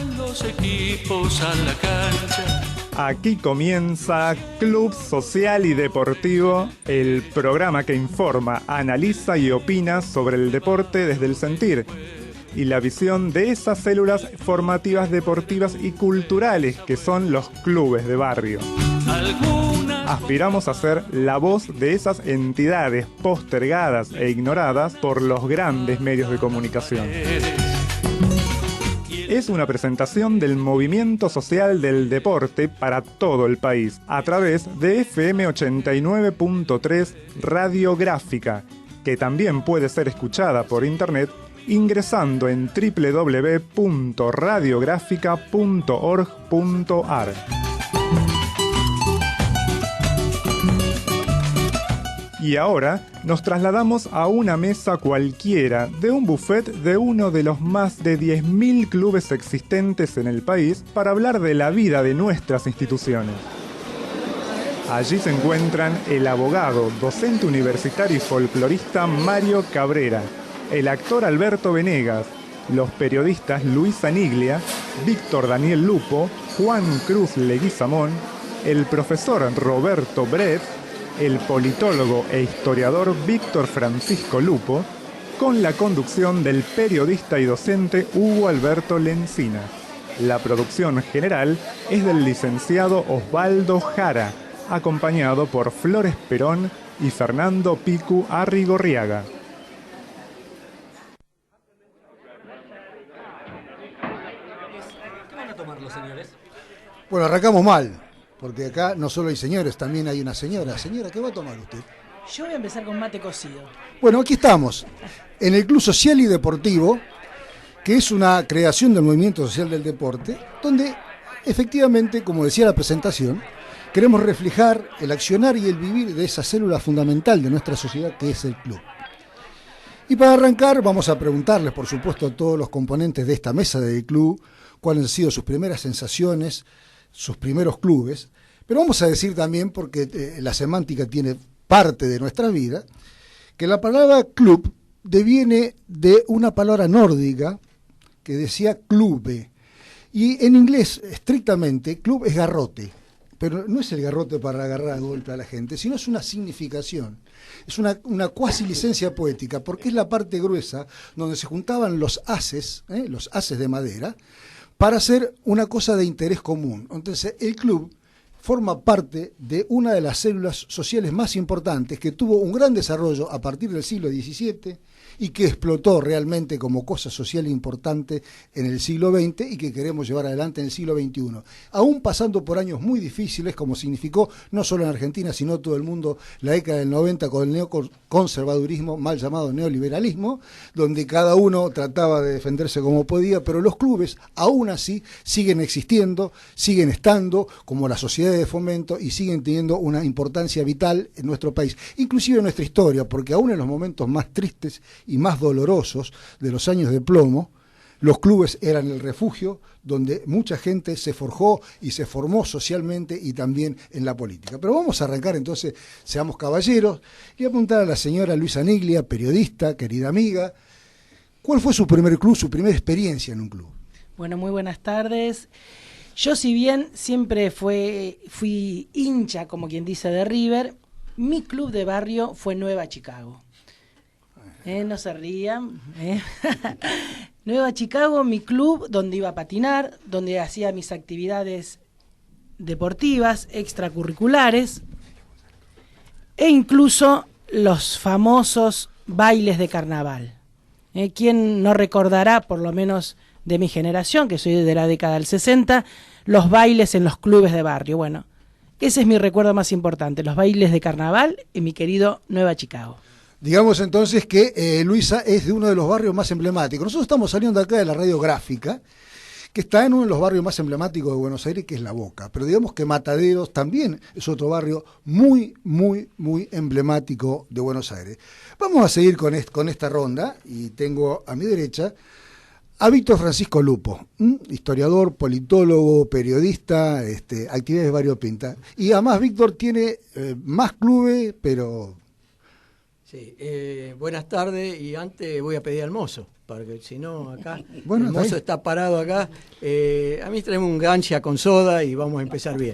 van los equipos a la cancha. Aquí comienza Club Social y Deportivo, el programa que informa, analiza y opina sobre el deporte desde el sentir y la visión de esas células formativas, deportivas y culturales que son los clubes de barrio. Aspiramos a ser la voz de esas entidades postergadas e ignoradas por los grandes medios de comunicación. Es una presentación del movimiento social del deporte para todo el país, a través de FM 89.3 Radiográfica, que también puede ser escuchada por internet ingresando en www.radiografica.org.ar. Y ahora nos trasladamos a una mesa cualquiera de un buffet de uno de los más de 10.000 clubes existentes en el país para hablar de la vida de nuestras instituciones. Allí se encuentran el abogado, docente universitario y folclorista Mario Cabrera, el actor Alberto Venegas, los periodistas Luis Aniglia, Víctor Daniel Lupo, Juan Cruz Leguizamón, el profesor Roberto Brett, el politólogo e historiador Víctor Francisco Lupo, con la conducción del periodista y docente Hugo Alberto Lencina. La producción general es del licenciado Osvaldo Jara, acompañado por Flores Perón y Fernando Picu Arrigorriaga. ¿Qué van a tomar los señores? Bueno, arrancamos mal. Porque acá no solo hay señores, también hay una señora. Señora, ¿qué va a tomar usted? Yo voy a empezar con mate cocido. Bueno, aquí estamos, en el Club Social y Deportivo, que es una creación del Movimiento Social del Deporte, donde efectivamente, como decía la presentación, queremos reflejar el accionar y el vivir de esa célula fundamental de nuestra sociedad que es el club. Y para arrancar vamos a preguntarles, por supuesto, a todos los componentes de esta mesa del club, cuáles han sido sus primeras sensaciones, sus primeros clubes, pero vamos a decir también, porque la semántica tiene parte de nuestra vida, que la palabra club deviene de una palabra nórdica que decía clube, y en inglés, estrictamente, club es garrote, pero no es el garrote para agarrar a golpe a la gente, sino es una significación, es una cuasi licencia poética, porque es la parte gruesa donde se juntaban los haces de madera, para hacer una cosa de interés común. Entonces, el club forma parte de una de las células sociales más importantes que tuvo un gran desarrollo a partir del siglo XVII y que explotó realmente como cosa social importante en el siglo XX y que queremos llevar adelante en el siglo XXI. Aún pasando por años muy difíciles, como significó no solo en Argentina, sino todo el mundo, la década del 90 con el neoconservadurismo, mal llamado neoliberalismo, donde cada uno trataba de defenderse como podía, pero los clubes aún así siguen existiendo, siguen estando como la sociedad de fomento y siguen teniendo una importancia vital en nuestro país, inclusive en nuestra historia, porque aún en los momentos más tristes y más dolorosos de los años de plomo, los clubes eran el refugio donde mucha gente se forjó y se formó socialmente y también en la política. Pero vamos a arrancar entonces, seamos caballeros, y a preguntar a la señora Luisa Aniglia, periodista, querida amiga, ¿cuál fue su primer club, su primera experiencia en un club? Bueno, muy buenas tardes. Yo, si bien siempre fui hincha, como quien dice, de River, mi club de barrio fue Nueva Chicago. No se rían. Nueva Chicago, mi club, donde iba a patinar, donde hacía mis actividades deportivas, extracurriculares, e incluso los famosos bailes de carnaval. ¿Quién no recordará, por lo menos de mi generación, que soy de la década del 60, los bailes en los clubes de barrio? Bueno, ese es mi recuerdo más importante, los bailes de carnaval en mi querido Nueva Chicago. Digamos entonces que Luisa es de uno de los barrios más emblemáticos. Nosotros estamos saliendo acá de la Radiográfica, que está en uno de los barrios más emblemáticos de Buenos Aires, que es La Boca. Pero digamos que Mataderos también es otro barrio muy, muy, muy emblemático de Buenos Aires. Vamos a seguir con esta ronda, y tengo a mi derecha a Víctor Francisco Lupo, historiador, politólogo, periodista, actividades variopintas. Y además Víctor tiene más clubes, pero... Sí, buenas tardes, y antes voy a pedir al mozo. porque si no, acá, Bueno, el mozo está parado acá. A mí traemos un gancha con soda y vamos a empezar bien.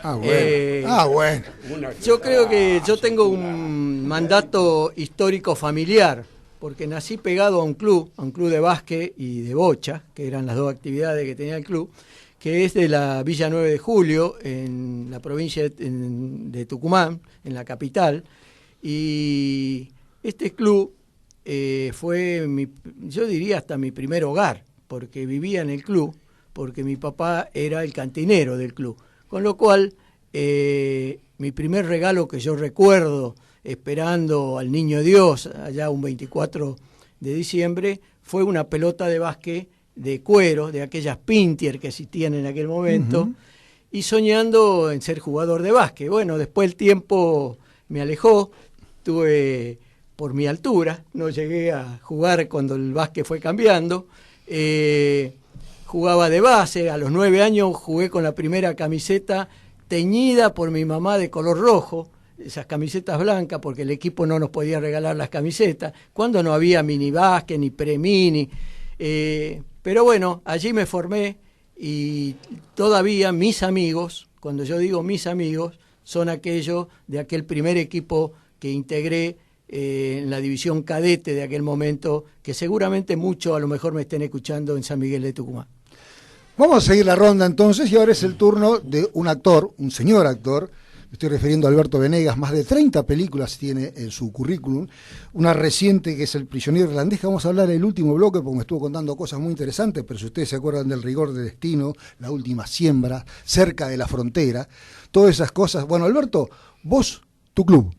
Bueno. Yo creo que yo tengo un mandato histórico familiar, porque nací pegado a un club de básquet y de bocha, que eran las dos actividades que tenía el club, que es de la Villa 9 de Julio, en la provincia de Tucumán, en la capital. Y este club fue, yo diría, hasta mi primer hogar, porque vivía en el club, porque mi papá era el cantinero del club. Con lo cual, mi primer regalo que yo recuerdo, esperando al Niño Dios, allá un 24 de diciembre, fue una pelota de básquet de cuero, de aquellas Pintier que existían en aquel momento, y soñando en ser jugador de básquet. Bueno, después el tiempo me alejó, tuve por mi altura, no llegué a jugar cuando el básquet fue cambiando, jugaba de base, a los 9 años jugué con la primera camiseta teñida por mi mamá de color rojo, esas camisetas blancas, porque el equipo no nos podía regalar las camisetas, cuando no había mini básquet ni pre-mini, pero bueno, allí me formé y todavía mis amigos, cuando yo digo mis amigos, son aquellos de aquel primer equipo que integré en la división cadete de aquel momento, que seguramente muchos a lo mejor me estén escuchando en San Miguel de Tucumán. Vamos a seguir la ronda entonces, y ahora es el turno de un actor, un señor actor. Me estoy refiriendo a Alberto Venegas. Más de 30 películas tiene en su currículum. Una reciente que es El prisionero irlandés, que vamos a hablar en el último bloque porque me estuvo contando cosas muy interesantes, pero si ustedes se acuerdan del Rigor de Destino, La última siembra, Cerca de la frontera, todas esas cosas. Bueno, Alberto, vos, tu club.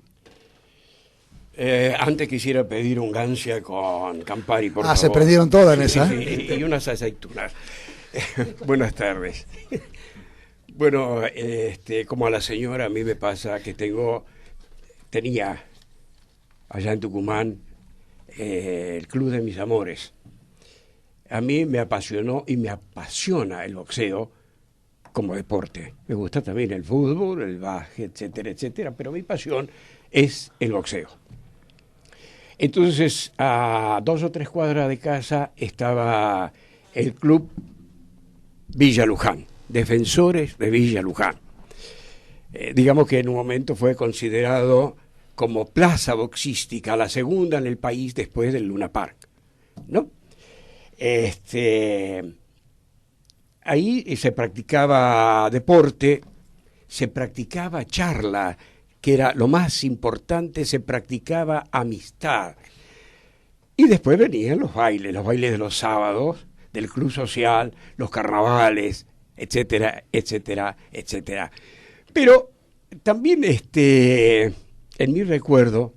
Antes quisiera pedir un gancia con Campari, por favor. Se prendieron todas en esa. Y unas aceitunas. Buenas tardes. Bueno, como a la señora, a mí me pasa que tenía allá en Tucumán el Club de Mis Amores. A mí me apasionó y me apasiona el boxeo como deporte. Me gusta también el fútbol, el básquet, etcétera, etcétera, pero mi pasión es el boxeo. Entonces, a 2 o 3 cuadras de casa estaba el Club Villa Luján, Defensores de Villa Luján. Digamos que en un momento fue considerado como plaza boxística, la segunda en el país después del Luna Park, ¿no? Ahí se practicaba deporte, se practicaba charla, que era lo más importante, se practicaba amistad. Y después venían los bailes de los sábados, del club social, los carnavales, etcétera, etcétera, etcétera. Pero también en mi recuerdo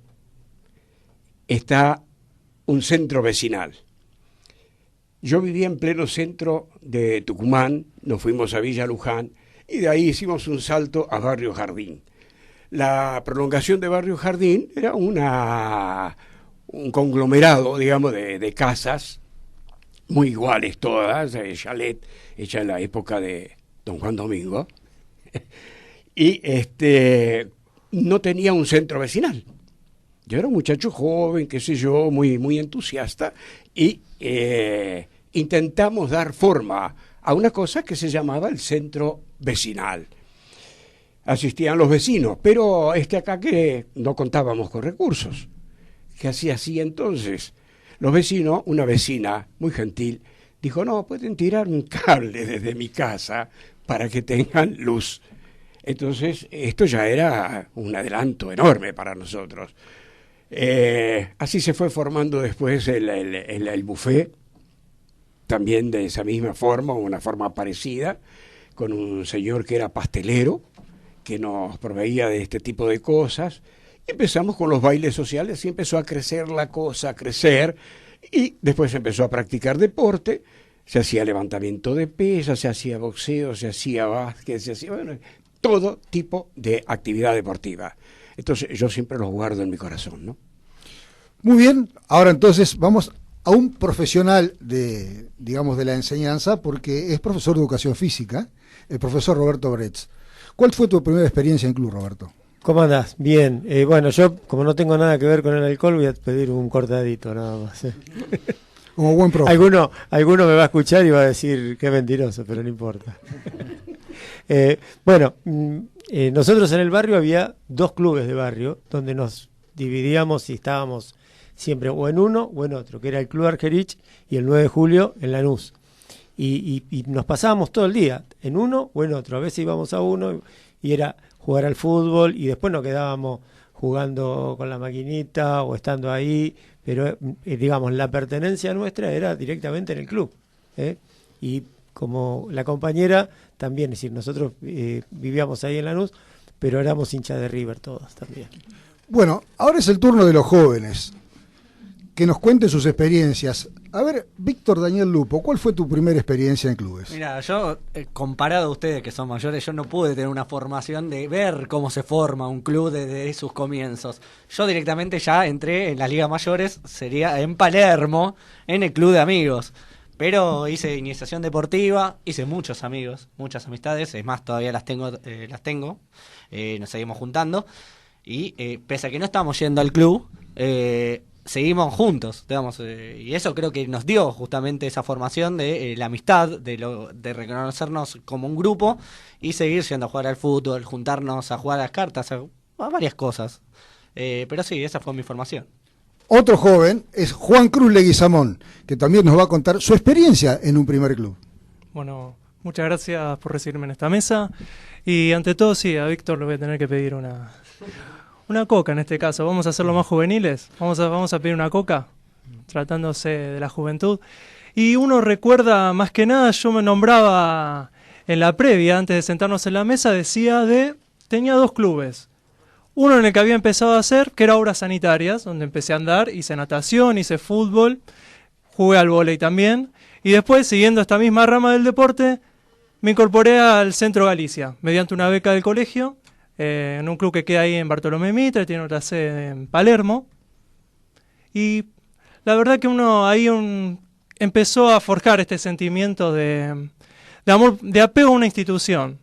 está un centro vecinal. Yo vivía en pleno centro de Tucumán, nos fuimos a Villa Luján y de ahí hicimos un salto a Barrio Jardín. La prolongación de Barrio Jardín era un conglomerado, digamos, de casas muy iguales todas, chalet, hecha en la época de Don Juan Domingo, y no tenía un centro vecinal. Yo era un muchacho joven, qué sé yo, muy, muy entusiasta, y intentamos dar forma a una cosa que se llamaba el centro vecinal. Asistían los vecinos, pero acá que no contábamos con recursos. ¿Qué hacía así entonces? Los vecinos, una vecina muy gentil, dijo, no, pueden tirar un cable desde mi casa para que tengan luz. Entonces, esto ya era un adelanto enorme para nosotros. Así se fue formando después el buffet, también de esa misma forma, una forma parecida, con un señor que era pastelero, que nos proveía de este tipo de cosas. Empezamos con los bailes sociales y empezó a crecer la cosa, a crecer, y después se empezó a practicar deporte, se hacía levantamiento de pesas, se hacía boxeo, se hacía básquet, se hacía todo tipo de actividad deportiva. Entonces yo siempre los guardo en mi corazón, ¿no? Muy bien, ahora entonces vamos a un profesional de la enseñanza, porque es profesor de educación física, el profesor Roberto Bretz. ¿Cuál fue tu primera experiencia en club, Roberto? ¿Cómo andás? Bien. Bueno, yo como no tengo nada que ver con el alcohol, voy a pedir un cortadito nada más. Como buen profe. Alguno me va a escuchar y va a decir que es mentiroso, pero no importa. Bueno, nosotros en el barrio había 2 clubes de barrio donde nos dividíamos y estábamos siempre o en uno o en otro, que era el Club Argerich y el 9 de Julio en Lanús. Y nos pasábamos todo el día en uno o en otro. A veces íbamos a uno y era jugar al fútbol y después nos quedábamos jugando con la maquinita o estando ahí, pero digamos, la pertenencia nuestra era directamente en el club. Y como la compañera también, es decir, nosotros vivíamos ahí en Lanús, pero éramos hinchas de River todos también. Bueno, ahora es el turno de los jóvenes, que nos cuenten sus experiencias. A ver, Víctor Daniel Lupo, ¿cuál fue tu primera experiencia en clubes? Mira, yo, comparado a ustedes que son mayores, yo no pude tener una formación de ver cómo se forma un club desde sus comienzos. Yo directamente ya entré en las ligas mayores, sería en Palermo, en el club de amigos. Pero hice iniciación deportiva, hice muchos amigos, muchas amistades, es más, todavía las tengo, nos seguimos juntando. Y pese a que no estamos yendo al club, seguimos juntos, digamos, y eso creo que nos dio justamente esa formación de la amistad, de reconocernos como un grupo y seguir yendo a jugar al fútbol, juntarnos a jugar a las cartas, a varias cosas. Pero sí, esa fue mi formación. Otro joven es Juan Cruz Leguizamón, que también nos va a contar su experiencia en un primer club. Bueno, muchas gracias por recibirme en esta mesa. Y ante todo, sí, a Víctor le voy a tener que pedir una coca en este caso. Vamos a hacerlo más juveniles. Vamos a pedir una coca, tratándose de la juventud. Y uno recuerda, más que nada, yo me nombraba en la previa, antes de sentarnos en la mesa, tenía 2 clubes. Uno en el que había empezado a hacer, que era obras sanitarias, donde empecé a andar, hice natación, hice fútbol, jugué al vóley también. Y después, siguiendo esta misma rama del deporte, me incorporé al Centro Galicia, mediante una beca del colegio, en un club que queda ahí en Bartolomé Mitre, tiene otra sede en Palermo. Y la verdad que uno ahí empezó a forjar este sentimiento de amor, de apego a una institución,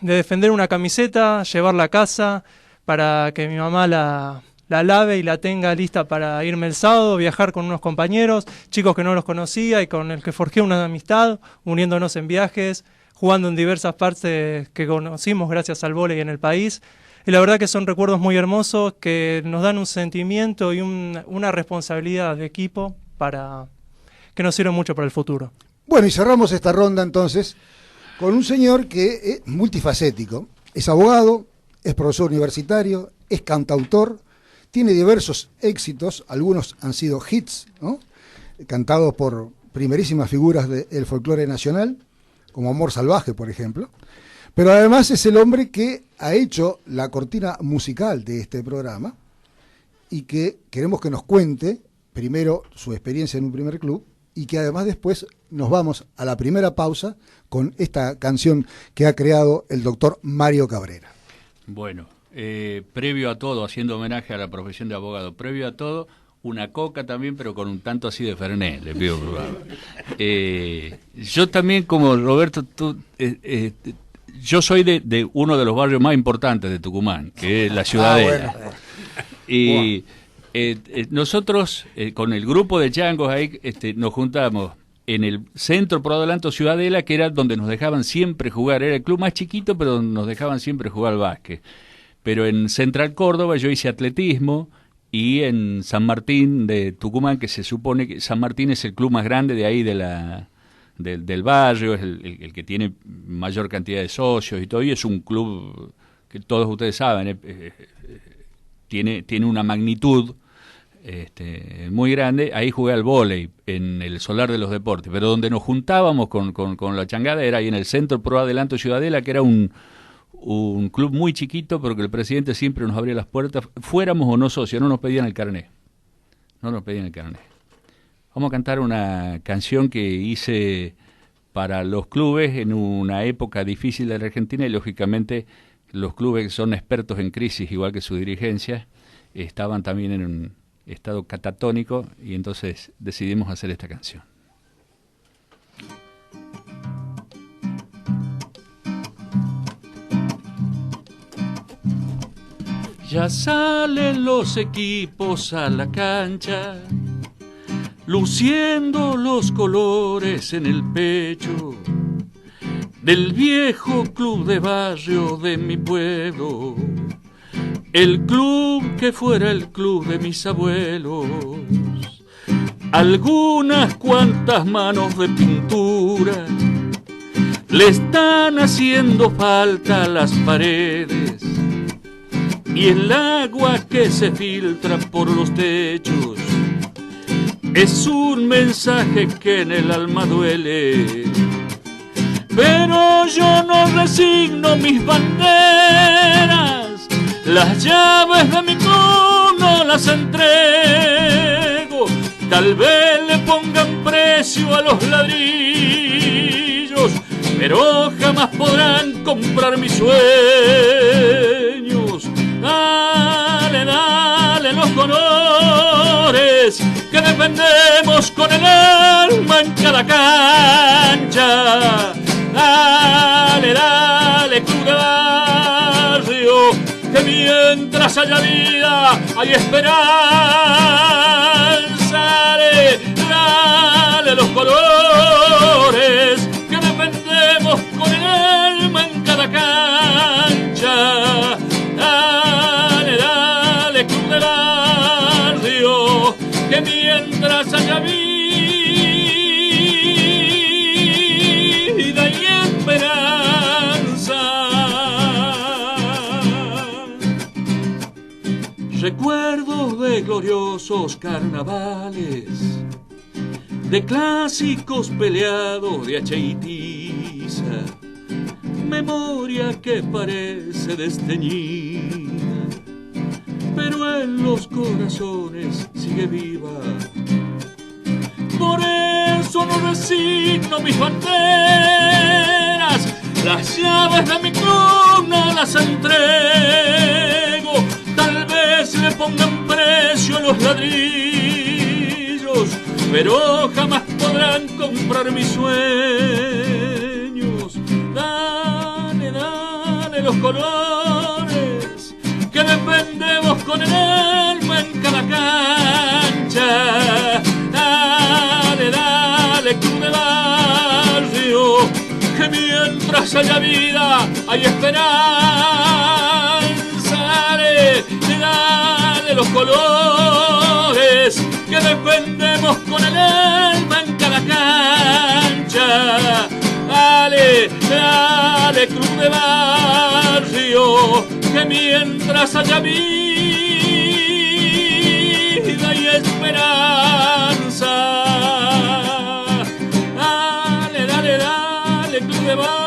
de defender una camiseta, llevarla a casa para que mi mamá la lave y la tenga lista para irme el sábado, viajar con unos compañeros, chicos que no los conocía y con el que forjé una amistad, uniéndonos en viajes, jugando en diversas partes que conocimos gracias al vóley en el país. Y la verdad que son recuerdos muy hermosos que nos dan un sentimiento y una responsabilidad de equipo que nos sirve mucho para el futuro. Bueno, y cerramos esta ronda entonces con un señor que es multifacético. Es abogado, es profesor universitario, es cantautor, tiene diversos éxitos, algunos han sido hits, ¿no?, cantados por primerísimas figuras del folclore nacional, como Amor Salvaje, por ejemplo. Pero además es el hombre que ha hecho la cortina musical de este programa y que queremos que nos cuente primero su experiencia en un primer club y que además después nos vamos a la primera pausa con esta canción que ha creado el doctor Mario Cabrera. Bueno, previo a todo, haciendo homenaje a la profesión de abogado, previo a todo, una coca también, pero con un tanto así de Fernet, le pido por favor. Yo también, como Roberto, yo soy de uno de los barrios más importantes de Tucumán, que es la Ciudadela. Bueno. Y nosotros, con el grupo de changos ahí, nos juntamos en el Centro Pro Adelanto Ciudadela, que era donde nos dejaban siempre jugar. Era el club más chiquito, pero nos dejaban siempre jugar al básquet. Pero en Central Córdoba yo hice atletismo, y en San Martín de Tucumán, que se supone que San Martín es el club más grande de ahí del barrio, es el que tiene mayor cantidad de socios y todo, y es un club que todos ustedes saben, tiene una magnitud muy grande. Ahí jugué al vóley en el Solar de los Deportes, pero donde nos juntábamos con la changada era ahí en el Centro Pro Adelanto Ciudadela, que era un club muy chiquito, pero que el presidente siempre nos abría las puertas, fuéramos o no socios, no nos pedían el carné. Vamos a cantar una canción que hice para los clubes en una época difícil de la Argentina, y lógicamente los clubes que son expertos en crisis, igual que su dirigencia, estaban también en un estado catatónico, y entonces decidimos hacer esta canción. Ya salen los equipos a la cancha, luciendo los colores en el pecho del viejo club de barrio de mi pueblo, el club que fuera el club de mis abuelos. Algunas cuantas manos de pintura le están haciendo falta a las paredes, y el agua que se filtra por los techos es un mensaje que en el alma duele. Pero yo no resigno mis banderas, las llaves de mi club no las entrego. Tal vez le pongan precio a los ladrillos, pero jamás podrán comprar mis sueños. Dale, dale los colores que defendemos con el alma en cada cancha. Dale, dale, club de barrio, que mientras haya vida hay esperanza. Dale, dale los colores que defendemos con el alma en cada cancha. Dale, dale, club de barrio, que mientras haya vida y esperanza. Recuerdos de gloriosos carnavales, de clásicos peleados de hacha y tiza, memoria que parece desteñida, pero en los corazones sigue viva. Por eso no resigno mis banderas, las llaves de mi club no las entrego. Tal vez le pongan precio a los ladrillos, pero jamás podrán comprar mis sueños. Dale, dale los colores que defendemos con el alma en cada cancha. Dale, dale, club de barrio, que mientras haya vida hay esperanza. Dale, dale los colores que defendemos con el alma en cada cancha. Dale, dale, club de barrio, que mientras haya vida y esperanza. Dale, dale, dale, club de barrio.